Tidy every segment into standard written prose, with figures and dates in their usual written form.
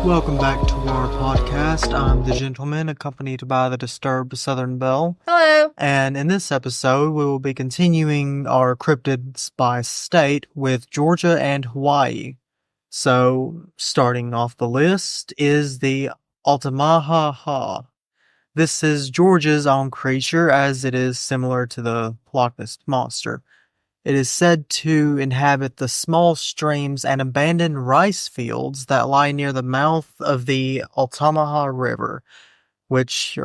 Welcome back to our podcast. I'm the gentleman accompanied by the disturbed Southern Belle. Hello. And in this episode, we will be continuing our cryptids by state with Georgia and Hawaii. So, starting off the list is the Altamaha. This is Georgia's own creature, as it is similar to the Loch Ness Monster. It is said to inhabit the small streams and abandoned rice fields that lie near the mouth of the Altamaha River,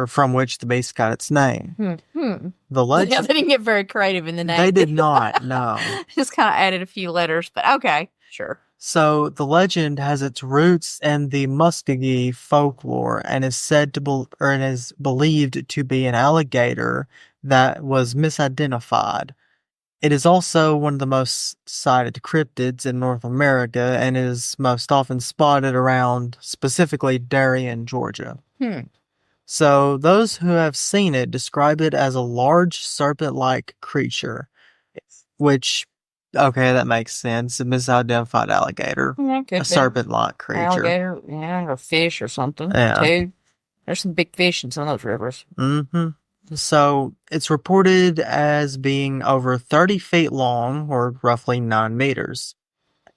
from which the beast got its name. The legend. Yeah, they didn't get very creative in the name. They did not, no. Just kind of added a few letters, but okay, sure. So the legend has its roots in the Muscogee folklore and is is believed to be an alligator that was misidentified. It is also one of the most cited cryptids in North America and is most often spotted around specifically Darien, Georgia. So those who have seen it describe it as a large serpent-like creature, which, okay, that makes sense. A misidentified alligator. A serpent-like creature. Alligator, yeah, or fish or something. Yeah. Too. There's some big fish in some of those rivers. Mm-hmm. So, it's reported as being over 30 feet long, or roughly 9 meters.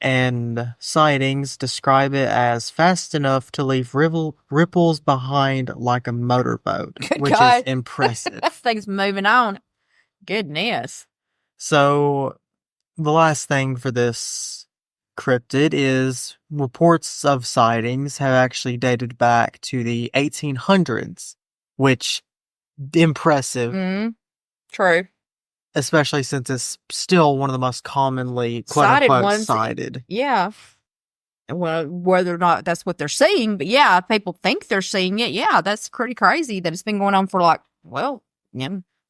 And sightings describe it as fast enough to leave ripples behind like a motorboat, which is impressive. That thing's moving on. Goodness. So, the last thing for this cryptid is reports of sightings have actually dated back to the 1800s, which impressive. True. Especially since it's still one of the most commonly cited. Yeah. Well, whether or not that's what they're seeing, but yeah, people think they're seeing it. Yeah, that's pretty crazy that it's been going on for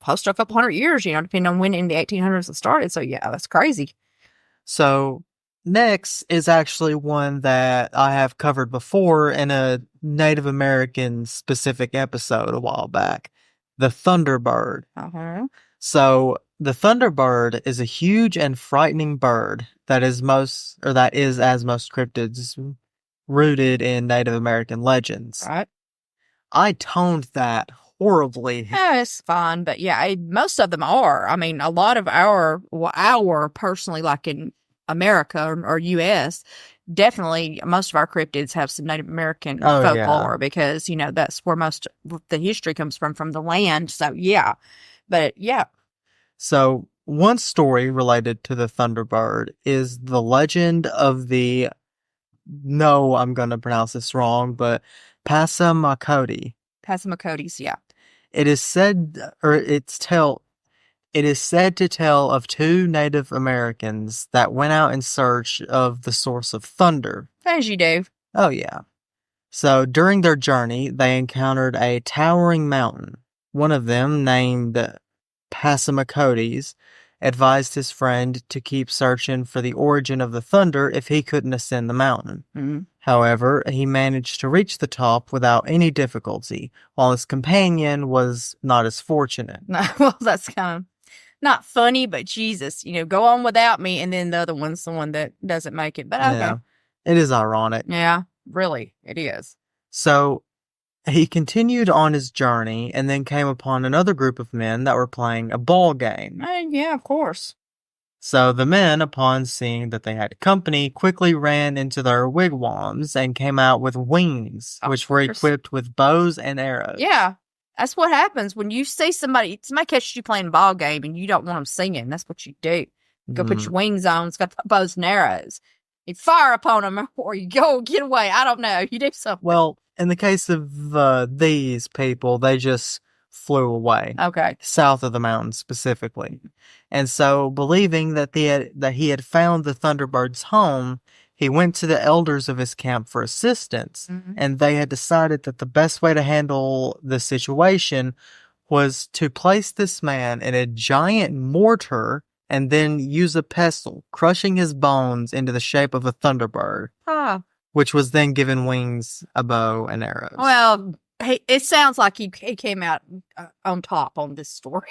close to a couple hundred years, depending on when in the 1800s it started. So yeah, that's crazy. So next is actually one that I have covered before in a Native American specific episode a while back. The Thunderbird. So the Thunderbird is a huge and frightening bird that is as most cryptids rooted in Native American legends. Right. I toned that horribly. Yeah, it's fine, but yeah, most of them are. I mean, a lot of our personally, like in America or U.S., definitely most of our cryptids have some Native American folklore because, that's where most of the history comes from the land. So, yeah. But, yeah. So, one story related to the Thunderbird is the legend of I'm going to pronounce this wrong, but Passamaquoddy. Passamaquoddies, yeah. It is said to tell of two Native Americans that went out in search of the source of thunder. As you do. Oh, yeah. So, during their journey, they encountered a towering mountain. One of them, named Passamaquoddy, advised his friend to keep searching for the origin of the thunder if he couldn't ascend the mountain. However, he managed to reach the top without any difficulty, while his companion was not as fortunate. Well, that's kind of not funny, but Jesus, go on without me, and then the other one's the one that doesn't make it. But okay. Yeah, it is ironic. Yeah, really, it is. So, he continued on his journey and then came upon another group of men that were playing a ball game. Yeah, of course. So the men, upon seeing that they had company, quickly ran into their wigwams and came out with wings, which were equipped with bows and arrows. Yeah, that's what happens when you see somebody catches you playing a ball game and you don't want them singing. That's what you do. Go put your wings on. It's got bows and arrows. You fire upon them or you go get away. I don't know. You do something. Well, in the case of these people, they just flew away. Okay. South of the mountain specifically. And so, believing that he had found the Thunderbird's home, he went to the elders of his camp for assistance. And they had decided that the best way to handle the situation was to place this man in a giant mortar and then use a pestle, crushing his bones into the shape of a Thunderbird. Which was then given wings, a bow, and arrows. Well, It sounds like he came out on top on this story.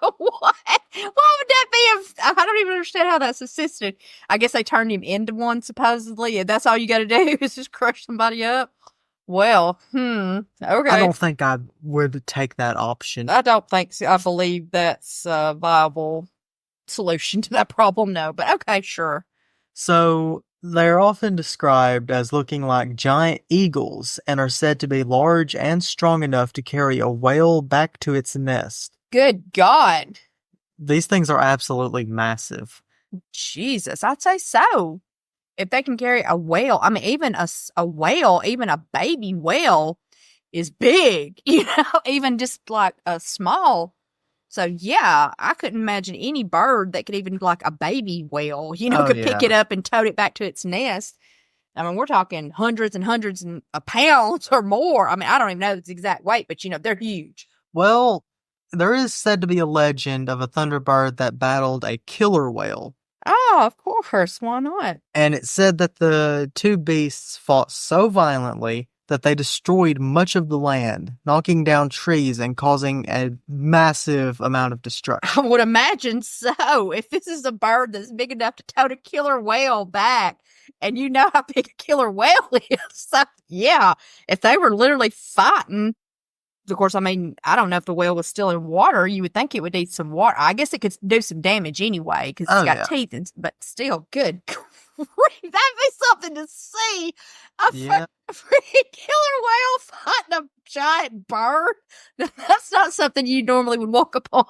What? Why would that be? I don't even understand how that's assisted. I guess they turned him into one, supposedly, and that's all you got to do is just crush somebody up. Well, okay. I don't think I would take that option. I don't think so. I believe that's a viable solution to that problem. No, but okay, sure. So they're often described as looking like giant eagles and are said to be large and strong enough to carry a whale back to its nest. Good God. These things are absolutely massive. Jesus, I'd say so. If they can carry a whale, I mean, even a whale, even a baby whale is big, even just like a small. So, yeah, I couldn't imagine any bird that could even, like a baby whale, could pick it up and tote it back to its nest. I mean, we're talking hundreds and hundreds of pounds or more. I mean, I don't even know its exact weight, but, they're huge. Well, there is said to be a legend of a thunderbird that battled a killer whale. Oh, of course. Why not? And it said that the two beasts fought so violently that they destroyed much of the land, knocking down trees and causing a massive amount of destruction. I would imagine so. If this is a bird that's big enough to tote a killer whale back, and you know how big a killer whale is, so yeah, if they were literally fighting, of course, I mean, I don't know if the whale was still in water. You would think it would need some water. I guess it could do some damage anyway because it's got teeth, but still, good grief. That'd be something to see. A freaking killer whale fighting a giant bird. That's not something you normally would walk upon.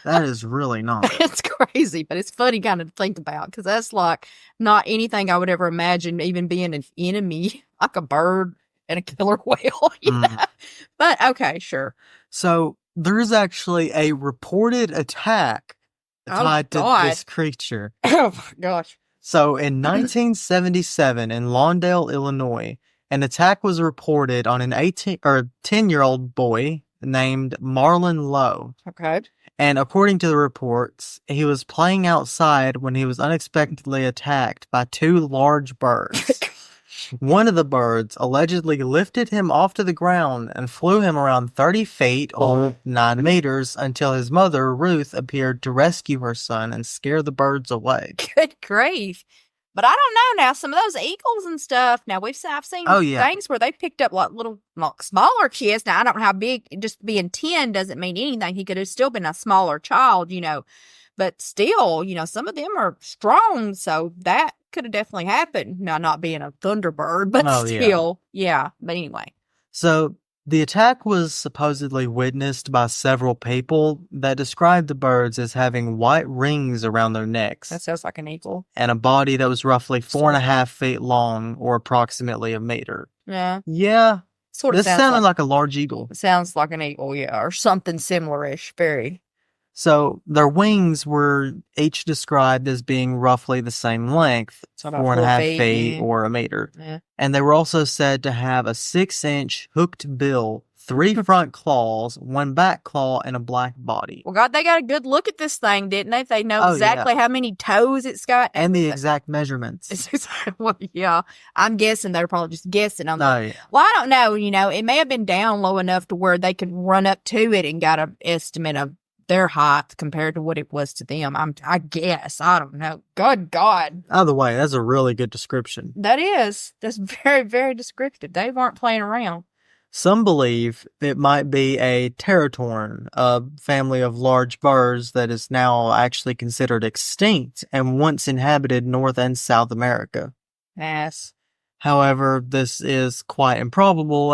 That is really not. It's crazy, but it's funny kind of to think about because that's like not anything I would ever imagine even being an enemy, like a bird and a killer whale. But okay, sure. So there's actually a reported attack tied to this creature. Oh my gosh. So in 1977 in Lawndale, Illinois, an attack was reported on an 10-year-old boy named Marlon Lowe. Okay. And according to the reports, he was playing outside when he was unexpectedly attacked by two large birds. One of the birds allegedly lifted him off to the ground and flew him around 30 feet or 9 meters until his mother, Ruth, appeared to rescue her son and scare the birds away. Good grief. But I don't know now, some of those eagles and stuff, now I've seen things where they picked up like little, smaller kids. Now I don't know how big, just being 10 doesn't mean anything. He could have still been a smaller child, but still, some of them are strong. So that could have definitely happened. Now, not being a Thunderbird, but still, yeah. But anyway. So the attack was supposedly witnessed by several people that described the birds as having white rings around their necks. That sounds like an eagle. And a body that was roughly 4.5 feet long or approximately a meter. Yeah. Yeah. Sort of this sounded like a large eagle. It sounds like an eagle, yeah. Or something similar-ish, very. So their wings were each described as being roughly the same length, 4.5 feet or a meter. Yeah. And they were also said to have a 6-inch hooked bill, 3 front claws, 1 back claw, and a black body. Well, God, they got a good look at this thing, didn't they? They know exactly how many toes it's got. And the exact measurements. Well, yeah. I'm guessing they're probably just guessing on that. Yeah. Well, I don't know. It may have been down low enough to where they could run up to it and got an estimate of their height compared to what it was to them. I guess. I don't know. Good God. Either way, that's a really good description. That is. That's very, very descriptive. They weren't playing around. Some believe it might be a teratorn, a family of large birds that is now actually considered extinct and once inhabited North and South America. Yes. However, this is quite improbable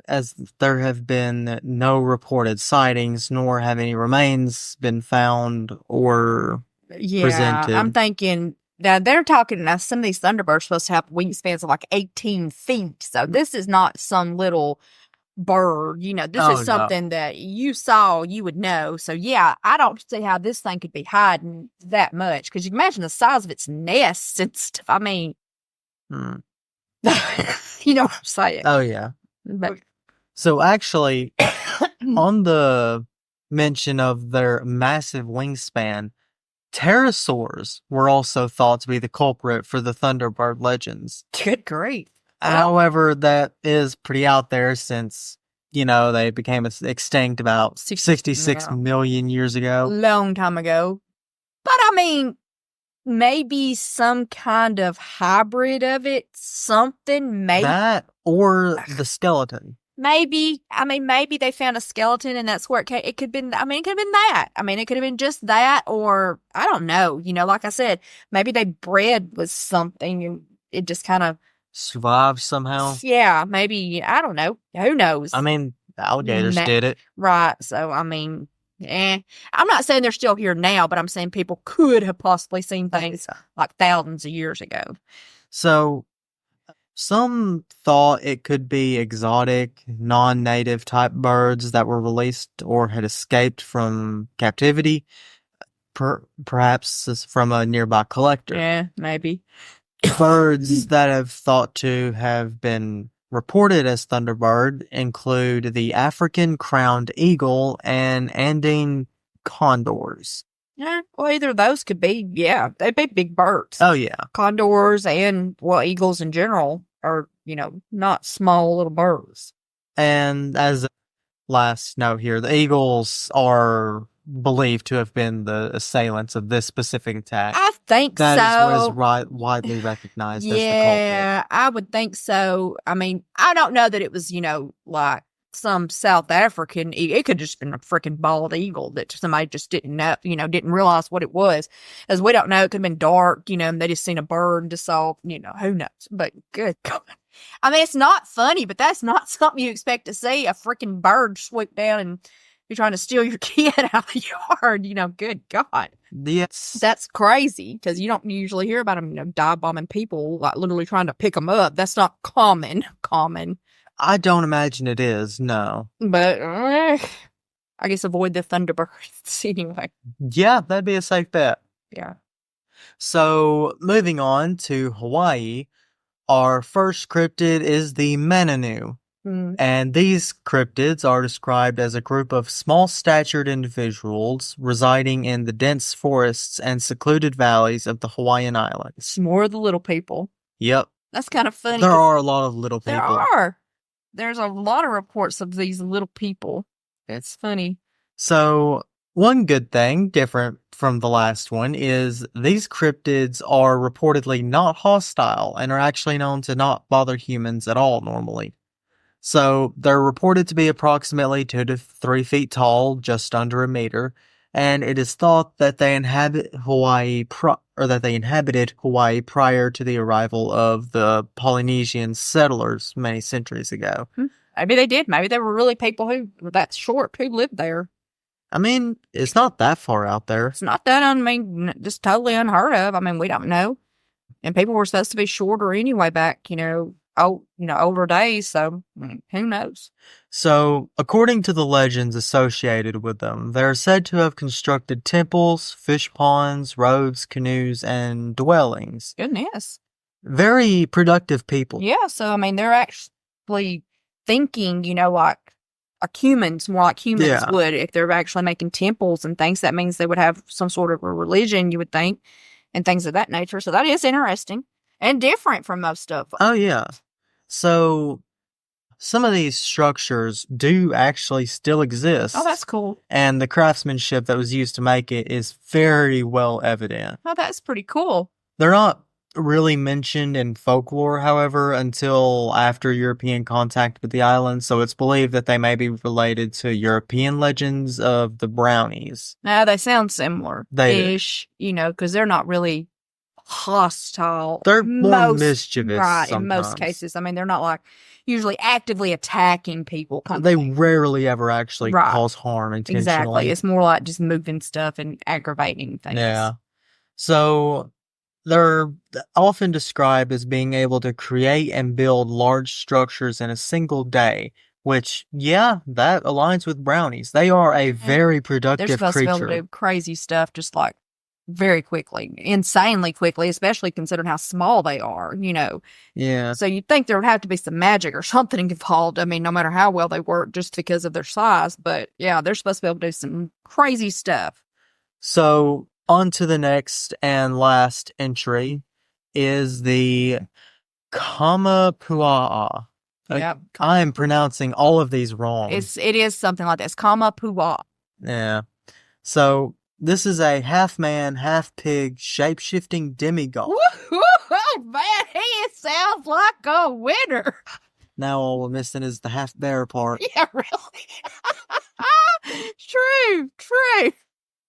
as there have been no reported sightings, nor have any remains been found or presented. I'm thinking, now they're talking, now some of these Thunderbirds are supposed to have wingspans of like 18 feet. So this is not some little bird, this is something that you saw, you would know. So yeah, I don't see how this thing could be hiding that much. Because you can imagine the size of its nests and stuff. I mean... You know what I'm saying? Oh, yeah. But, so actually, on the mention of their massive wingspan, pterosaurs were also thought to be the culprit for the Thunderbird legends. Good grief. However, that is pretty out there since they became extinct about 66 million years ago. Long time ago. But I mean, maybe some kind of hybrid of it, something, maybe. That or the skeleton. Maybe, maybe they found a skeleton and that's where it came. It could have been, it could have been that. It could have been just that, or I don't know. Like I said, maybe they bred with something and it just kind of survived somehow. Yeah, maybe, I don't know. Who knows? Alligators did it. Right. So, I'm not saying they're still here now, but I'm saying people could have possibly seen things like thousands of years ago. So, some thought it could be exotic, non-native type birds that were released or had escaped from captivity, perhaps from a nearby collector. Yeah, maybe. Birds that have thought to have been reported as Thunderbird include the African crowned eagle and Andean condors. Yeah, well, either of those could be, they'd be big birds. Oh, yeah. Condors and, eagles in general are, not small little birds. And as a last note here, the eagles are believed to have been the assailants of this specific attack. I think that so. That is what is widely recognized as the culprit. Yeah, I would think so. I don't know that it was, like some South African, it could have just been a freaking bald eagle that somebody just didn't know, didn't realize what it was. As we don't know, it could have been dark, and they just seen a bird and just saw, who knows. But good God. It's not funny, but that's not something you expect to see, a freaking bird swoop down and be trying to steal your kid out of the yard, good God. Yes. That's crazy, because you don't usually hear about them, dive bombing people, like literally trying to pick them up. That's not common. I don't imagine it is, no. But I guess avoid the Thunderbirds anyway. Yeah, that'd be a safe bet. Yeah. So, moving on to Hawaii, our first cryptid is the Mananu. And these cryptids are described as a group of small-statured individuals residing in the dense forests and secluded valleys of the Hawaiian Islands. More of the little people. Yep. That's kind of funny. There are a lot of little people. There are. There's a lot of reports of these little people. It's funny. So, one good thing, different from the last one, is these cryptids are reportedly not hostile and are actually known to not bother humans at all normally. So, they're reported to be approximately 2 to 3 feet tall, just under a meter, and it is thought that they inhabited Hawaii prior to the arrival of the Polynesian settlers many centuries ago. Maybe they did. Maybe there were really people who were that short who lived there. It's not that far out there. It's not that, just totally unheard of. We don't know. And people were supposed to be shorter anyway back, older days, so who knows? So, according to the legends associated with them, they're said to have constructed temples, fish ponds, roads, canoes, and dwellings. Goodness. Very productive people. Yeah, so, they're actually thinking, like humans, more like humans would. If they're actually making temples and things, that means they would have some sort of a religion, you would think, and things of that nature. So that is interesting and different from most stuff. Oh, yeah. So, some of these structures do actually still exist. Oh, that's cool. And the craftsmanship that was used to make it is very well evident. Oh, that's pretty cool. They're not really mentioned in folklore, however, until after European contact with the island, so it's believed that they may be related to European legends of the brownies. Now, they sound similar. They-ish, because they're not really hostile. They're more mischievous right, sometimes. In most cases. They're not like usually actively attacking people. They rarely ever actually cause harm intentionally. Exactly. It's more like just moving stuff and aggravating things. Yeah. So, they're often described as being able to create and build large structures in a single day, which, that aligns with brownies. They are a very productive creature. They're supposed to be able to do crazy stuff just like very quickly, insanely quickly, especially considering how small they are, Yeah. So you'd think there would have to be some magic or something involved. No matter how well they work, just because of their size. But yeah, they're supposed to be able to do some crazy stuff. So, on to the next and last entry is the Kamapua'a. Yep. I am pronouncing all of these wrong. It is something like this. Kamapua'a. Yeah. So this is a half man, half pig, shape-shifting demigod. Woo-hoo, man, he sounds like a winner. Now all we're missing is the half bear part. Yeah, really. True.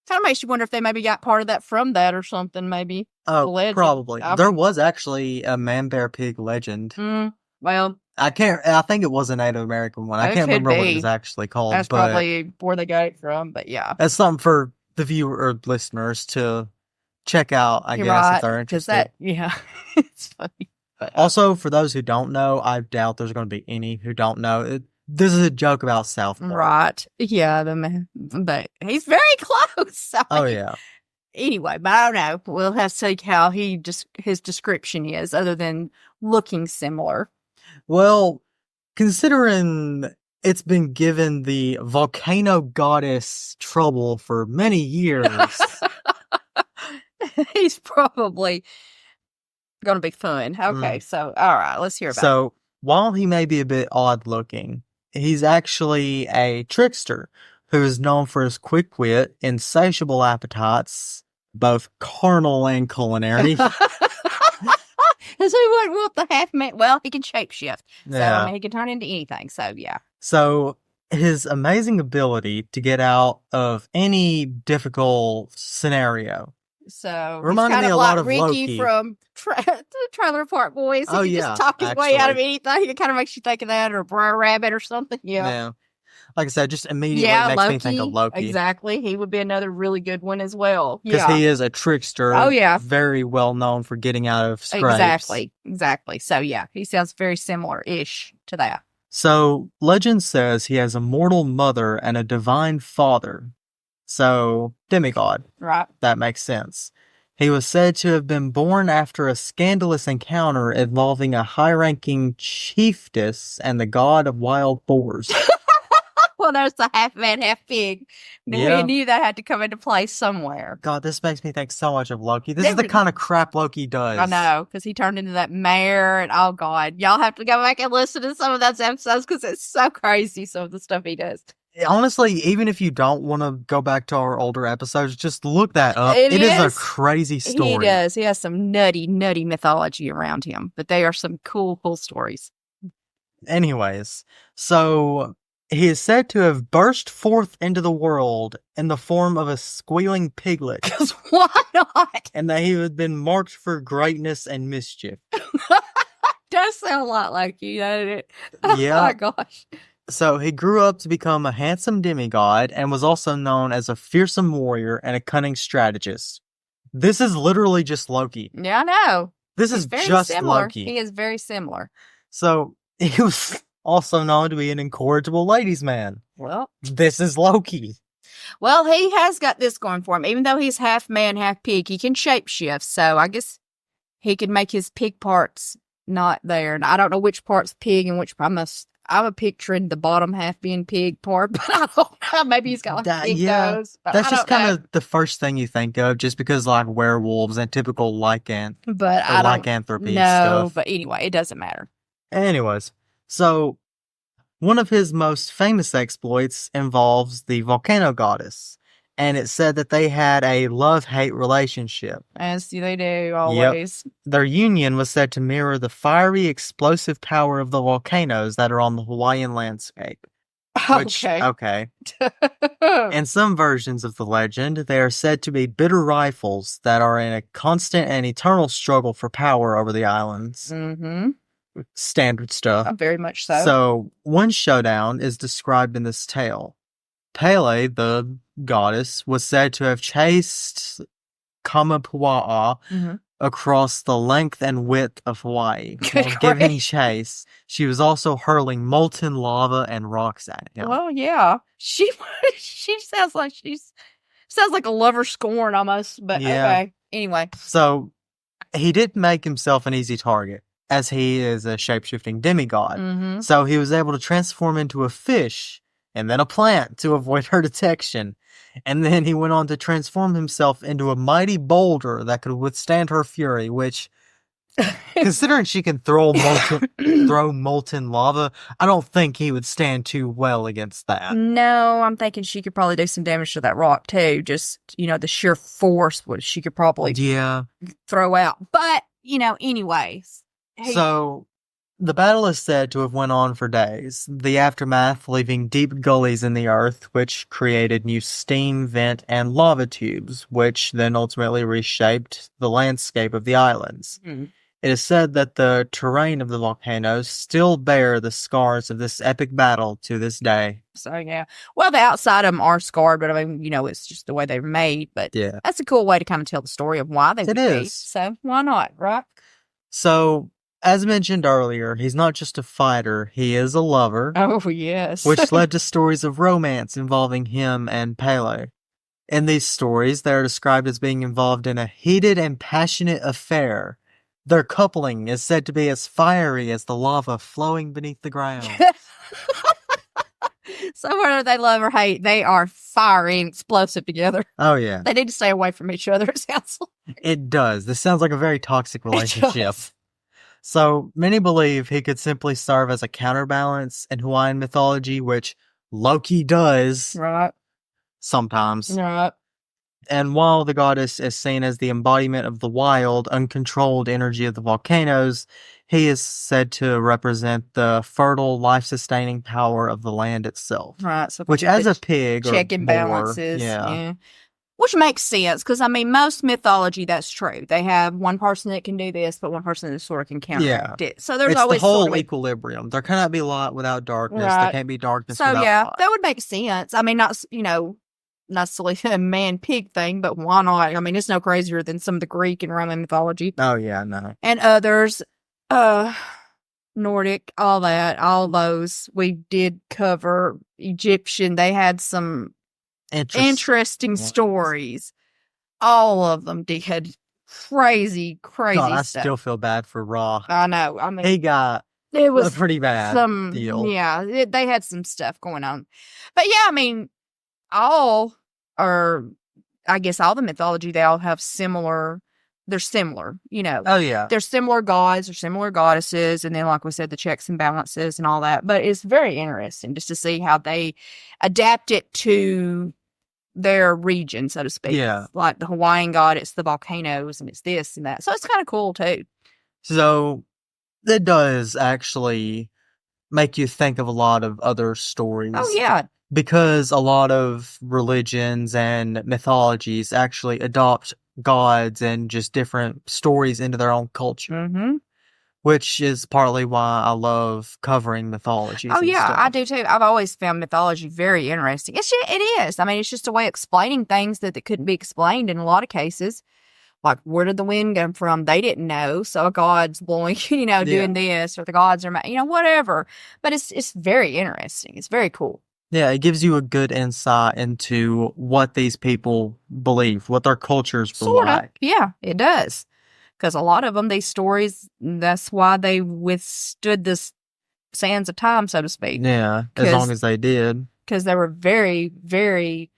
Kind of makes you wonder if they maybe got part of that from that or something, maybe. Oh, probably. There was actually a man-bear-pig legend. Well, I think it was a Native American one. I can't remember what it was actually called. That's probably where they got it from, but yeah. That's something for the viewer or listeners to check out, I guess, if they're interested. It's funny. But, also, for those who don't know, I doubt there's going to be any who don't know. This is a joke about South Park. Right. Yeah, but he's very close. Yeah. Anyway, but I don't know. We'll have to see how his description is, other than looking similar. Well, considering it's been given the volcano goddess trouble for many years. He's probably going to be fun. Okay, so, all right, let's hear about it. So, while he may be a bit odd looking, he's actually a trickster who is known for his quick wit, insatiable appetites, both carnal and culinary. Because who wouldn't want the half man? Well, he can shapeshift. So, Yeah. I mean, he can turn into anything. So, yeah. So, his amazing ability to get out of any difficult scenario. So, reminded me a lot of Ricky Loki from Trailer Park Boys. He Oh, can yeah, just talk his way out of actually. anything. It kind of makes you think of that, or Brer Rabbit or something. Yeah. Like I said, just immediately Yeah, makes me think of Loki. Exactly. He would be another really good one as well. Because Yeah. he is a trickster. Oh, yeah. Very well known for getting out of scrapes. Exactly. So, yeah, he sounds very similar-ish to that. So, legend says he has a mortal mother and a divine father. So, demigod. Right. That makes sense. He was said to have been born after a scandalous encounter involving a high-ranking chiefess and the god of wild boars. Well, there's the half man, half pig. Yeah. We knew that had to come into play somewhere. God, this makes me think so much of Loki. This is the kind of crap Loki does. I know, because he turned into that mare, and oh god, y'all have to go back and listen to some of those episodes because it's so crazy, some of the stuff he does. Honestly, even if you don't want to go back to our older episodes, just look that up. It It is a is. crazy story. He does. He has some nutty mythology around him, but they are some cool stories. Anyways, so he is said to have burst forth into the world in the form of a squealing piglet. Because why not? And that he had been marked for greatness and mischief. Does sound a lot like you, doesn't it? Yeah. Oh my gosh. So he grew up to become a handsome demigod and was also known as a fearsome warrior and a cunning strategist. This is literally just Loki. Yeah, I know. This He's is very just similar. Loki. He is very similar. So he was also known to be an incorrigible ladies' man. Well, This is Loki. he has got this going for him. Even though he's half man, half pig, he can shapeshift. So I guess he could make his pig parts not there. And I don't know which part's pig and which I'm picturing the bottom half being pig part, but I don't know. Maybe he's got like pig nose. That's just kind of the first thing you think of, just because like werewolves and typical lycanthropy stuff. But anyway, it doesn't matter. Anyways, so one of his most famous exploits involves the volcano goddess, and it's said that they had a love-hate relationship. As they do always. Their union was said to mirror the fiery, explosive power of the volcanoes that are on the Hawaiian landscape. Okay. In some versions of the legend, they are said to be bitter rivals that are in a constant and eternal struggle for power over the islands. Mm-hmm. Standard stuff. Very much so. So, one showdown is described in this tale. Pele, the goddess, was said to have chased Kamapua'a across the length and width of Hawaii. While giving chase, she was also hurling molten lava and rocks at him. Well, yeah. She sounds like a lover scorn almost, but okay. Anyway. So, he didn't make himself an easy target, as he is a shape-shifting demigod. Mm-hmm. So he was able to transform into a fish and then a plant to avoid her detection. And then he went on to transform himself into a mighty boulder that could withstand her fury, which Considering she can throw molten lava, I don't think he would stand too well against that. No, I'm thinking she could probably do some damage to that rock too. Just, the sheer force she could probably throw out. But, anyways. So, the battle is said to have went on for days, the aftermath leaving deep gullies in the earth, which created new steam, vent, and lava tubes, which then ultimately reshaped the landscape of the islands. It is said that the terrain of the volcanoes still bear the scars of this epic battle to this day. So, yeah. Well, the outside of them are scarred, but I mean, it's just the way they're made. But that's a cool way to kind of tell the story of why they would be. So, why not, right? So, as mentioned earlier, he's not just a fighter, he is a lover. Oh, yes. Which led to stories of romance involving him and Pele. In these stories, they are described as being involved in a heated and passionate affair. Their coupling is said to be as fiery as the lava flowing beneath the ground. So whether they love or hate, they are fiery and explosive together. Oh, yeah. They need to stay away from each other, it sounds like. It does. This sounds like a very toxic relationship. So, many believe he could simply serve as a counterbalance in Hawaiian mythology, which Loki does. Right. Sometimes. Right. And while the goddess is seen as the embodiment of the wild, uncontrolled energy of the volcanoes, he is said to represent the fertile, life-sustaining power of the land itself. Right. So which, as a pig, check and balances. Yeah. Which makes sense, because, I mean, most mythology, that's true. They have one person that can do this, but one person that sort of can counteract it. So there's always the whole sort of equilibrium. There cannot be light without darkness. Right. There can't be darkness without light. That would make sense. I mean, not necessarily a man-pig thing, but why not? I mean, it's no crazier than some of the Greek and Roman mythology. Oh, yeah, no. And others, Nordic, all those. We did cover Egyptian. They had some interesting stories. All of them did crazy God, I stuff. still feel bad for Ra. I know. I mean, it was a pretty bad deal. Yeah, they had some stuff going on. But yeah, I mean, all the mythology, they all have they're similar, Oh, yeah. They're similar gods or similar goddesses, and then, like we said, the checks and balances and all that. But it's very interesting just to see how they adapt it to their region, so to speak. Yeah. Like the Hawaiian god, it's the volcanoes, and it's this and that. So it's kind of cool, too. So it does actually make you think of a lot of other stories. Oh, yeah. Because a lot of religions and mythologies actually adopt gods and just different stories into their own culture. Mm-hmm. Which is partly why I love covering mythologies. Oh, yeah, stuff. I do too. I've always found mythology very interesting. It is. I mean, it's just a way of explaining things that couldn't be explained in a lot of cases. Like, where did the wind come from? They didn't know. So a god's blowing, doing this, or the gods are, whatever. But it's very interesting. It's very cool. Yeah, it gives you a good insight into what these people believe, what their cultures were like. Yeah, it does. Because a lot of them, these stories, that's why they withstood this sands of time, so to speak. Yeah, as long as they did. Because they were very, very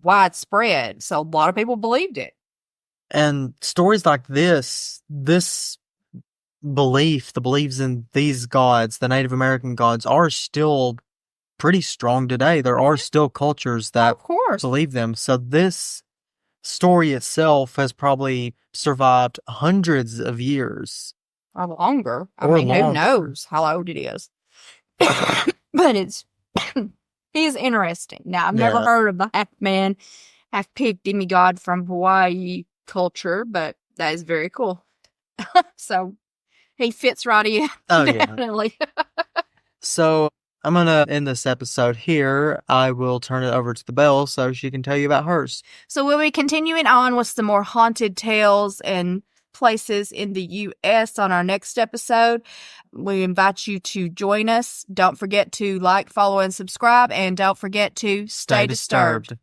widespread. So a lot of people believed it. And stories like this belief, the beliefs in these gods, the Native American gods, are still pretty strong today. There are still cultures that believe them. So this story itself has probably survived hundreds of years. Or longer. Who knows how old it is. But he's interesting. Now, I've never heard of the half-man, half-pig demigod from Hawaii culture, but that is very cool. So, he fits right in. Oh, definitely. Yeah. So, I'm going to end this episode here. I will turn it over to the Belle so she can tell you about hers. So we'll be continuing on with some more haunted tales and places in the U.S. on our next episode. We invite you to join us. Don't forget to like, follow, and subscribe. And don't forget to stay disturbed.